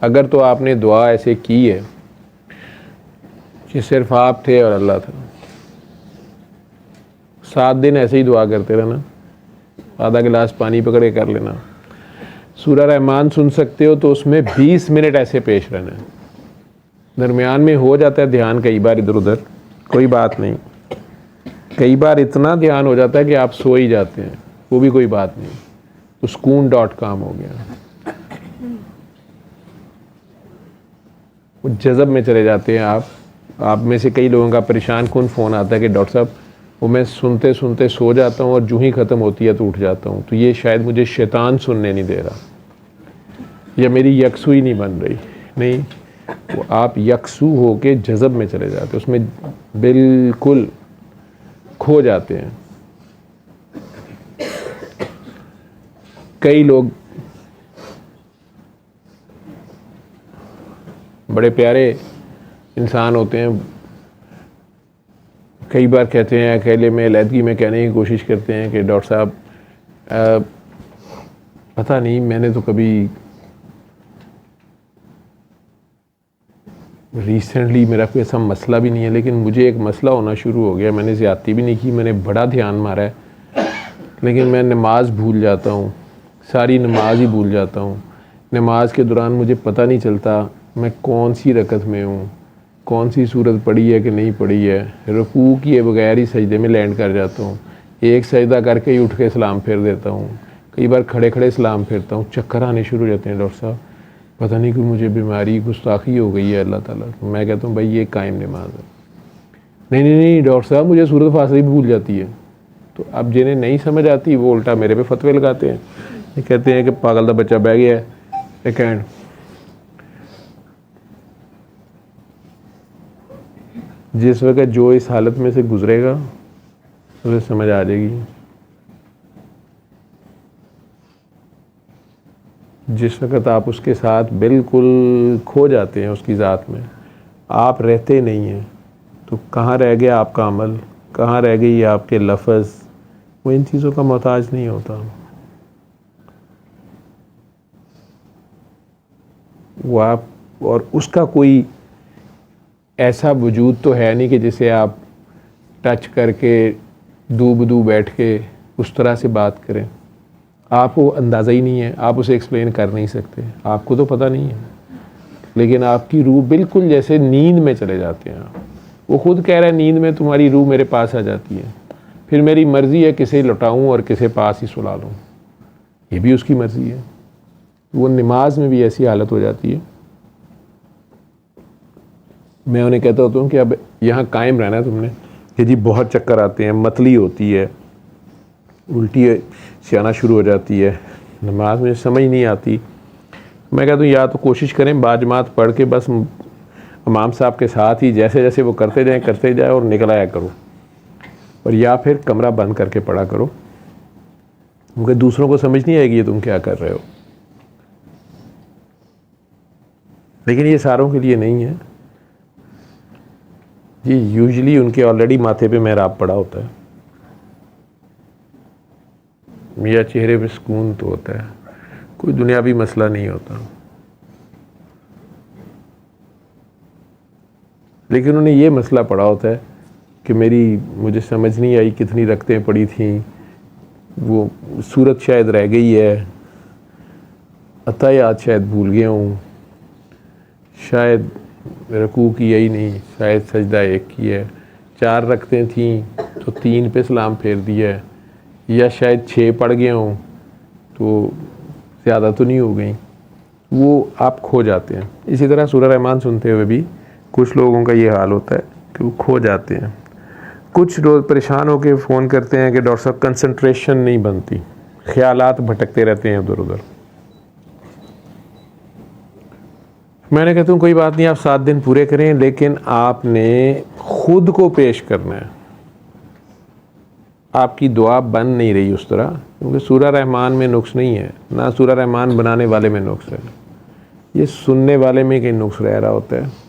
اگر تو آپ نے دعا ایسے کی ہے کہ صرف آپ تھے اور اللہ تھا، 7 دن ایسے ہی دعا کرتے رہنا، آدھا گلاس پانی پکڑے کر لینا، سورہ رحمان سن سکتے ہو تو اس میں 20 منٹ ایسے پیش رہنا ہے، درمیان میں ہو جاتا ہے دھیان کئی بار ادھر ادھر، کوئی بات نہیں، کئی بار اتنا دھیان ہو جاتا ہے کہ آپ سو ہی جاتے ہیں، وہ بھی کوئی بات نہیں، تو سکون.com ہو گیا، وہ جذب میں چلے جاتے ہیں آپ میں سے کئی لوگوں کا پریشان کن فون آتا ہے کہ ڈاکٹر صاحب وہ میں سنتے سنتے سو جاتا ہوں اور جو ہی ختم ہوتی ہے تو اٹھ جاتا ہوں، تو یہ شاید مجھے شیطان سننے نہیں دے رہا یا میری یکسوئی نہیں بن رہی، نہیں، وہ آپ یکسو ہو کے جذب میں چلے جاتے ہیں، اس میں بالکل کھو جاتے ہیں۔ کئی لوگ بڑے پیارے انسان ہوتے ہیں، کئی بار کہتے ہیں اکیلے میں علیحدگی میں کہنے کی کوشش کرتے ہیں کہ ڈاکٹر صاحب پتہ نہیں، میں نے تو کبھی ریسنٹلی میرا کوئی ایسا مسئلہ بھی نہیں ہے، لیکن مجھے ایک مسئلہ ہونا شروع ہو گیا، میں نے زیادتی بھی نہیں کی، میں نے بڑا دھیان مارا ہے، لیکن میں نماز بھول جاتا ہوں، ساری نماز ہی بھول جاتا ہوں، نماز کے دوران مجھے پتہ نہیں چلتا میں کون سی رکعت میں ہوں، کون سی صورت پڑھی ہے کہ نہیں پڑھی ہے، رکوع کیے بغیر ہی سجدے میں لینڈ کر جاتا ہوں، ایک سجدہ کر کے ہی اٹھ کے سلام پھیر دیتا ہوں، کئی بار کھڑے کھڑے سلام پھیرتا ہوں، چکر آنے شروع ہو جاتے ہیں، ڈاکٹر صاحب پتہ نہیں کہ مجھے بیماری گستاخی ہو گئی ہے اللہ تعالیٰ، میں کہتا ہوں بھائی یہ قائم نماز ہے، نہیں ڈاکٹر صاحب مجھے صورت فاصلہ ہی بھول جاتی ہے، تو اب جنہیں نہیں سمجھ آتی وہ الٹا میرے پہ فتوے لگاتے ہیں، یہ کہتے ہیں کہ پاگل دا بچہ بہ گیا ہے ایک اینڈ۔ جس وقت جو اس حالت میں سے گزرے گا اسے سمجھ آ جائے گی، جس وقت آپ اس کے ساتھ بالکل کھو جاتے ہیں اس کی ذات میں، آپ رہتے نہیں ہیں، تو کہاں رہ گیا آپ کا عمل، کہاں رہ گئی آپ کے لفظ، وہ ان چیزوں کا محتاج نہیں ہوتا، وہ آپ اور اس کا کوئی ایسا وجود تو ہے نہیں کہ جسے آپ ٹچ کر کے دو بدو بیٹھ کے اس طرح سے بات کریں، آپ کو اندازہ ہی نہیں ہے، آپ اسے ایکسپلین کر نہیں سکتے، آپ کو تو پتہ نہیں ہے، لیکن آپ کی روح بالکل جیسے نیند میں چلے جاتے ہیں، وہ خود کہہ رہا ہے نیند میں تمہاری روح میرے پاس آ جاتی ہے، پھر میری مرضی ہے کسے لٹاؤں اور کسے پاس ہی سلا لوں، یہ بھی اس کی مرضی ہے، وہ نماز میں بھی ایسی حالت ہو جاتی ہے، میں انہیں کہتا ہوتا ہوں کہ اب یہاں قائم رہنا ہے تم نے، کہ جی بہت چکر آتے ہیں، متلی ہوتی ہے، الٹی سے آنا شروع ہو جاتی ہے، نماز میں سمجھ نہیں آتی، میں کہتا ہوں یا تو کوشش کریں باجماعت پڑھ کے بس امام صاحب کے ساتھ ہی جیسے جیسے وہ کرتے جائیں اور نکل آیا کرو، اور یا پھر کمرہ بند کر کے پڑھا کرو، کیونکہ دوسروں کو سمجھ نہیں آئے گی یہ تم کیا کر رہے ہو، لیکن یہ ساروں کے لیے نہیں ہے جی، یوزلی ان کے آلریڈی ماتھے پہ محراب پڑا ہوتا ہے، میاں چہرے پہ سکون تو ہوتا ہے، کوئی دنیاوی مسئلہ نہیں ہوتا، لیکن انہیں یہ مسئلہ پڑا ہوتا ہے کہ مجھے سمجھ نہیں آئی کتنی رکعتیں پڑی تھیں، وہ صورت شاید رہ گئی ہے، عطایات شاید بھول گیا ہوں، شاید رکوع کیا ہی نہیں، شاید سجدہ ایک کی ہے، 4 رکعتیں تھیں تو 3 پہ سلام پھیر دیا ہے، یا شاید 6 پڑھ گیا ہوں تو زیادہ تو نہیں ہو گئیں، وہ آپ کھو جاتے ہیں۔ اسی طرح سورہ رحمان سنتے ہوئے بھی کچھ لوگوں کا یہ حال ہوتا ہے کہ وہ کھو جاتے ہیں، کچھ لوگ پریشان ہو کے فون کرتے ہیں کہ ڈاکٹر صاحب کنسنٹریشن نہیں بنتی، خیالات بھٹکتے رہتے ہیں ادھر ادھر، میں نے کہتا ہوں کوئی بات نہیں، آپ 7 دن پورے کریں، لیکن آپ نے خود کو پیش کرنا ہے، آپ کی دعا بن نہیں رہی اس طرح، کیونکہ سورہ رحمان میں نقص نہیں ہے، نہ سورہ رحمان بنانے والے میں نقص ہے، یہ سننے والے میں کہیں نقص رہ رہا ہوتا ہے۔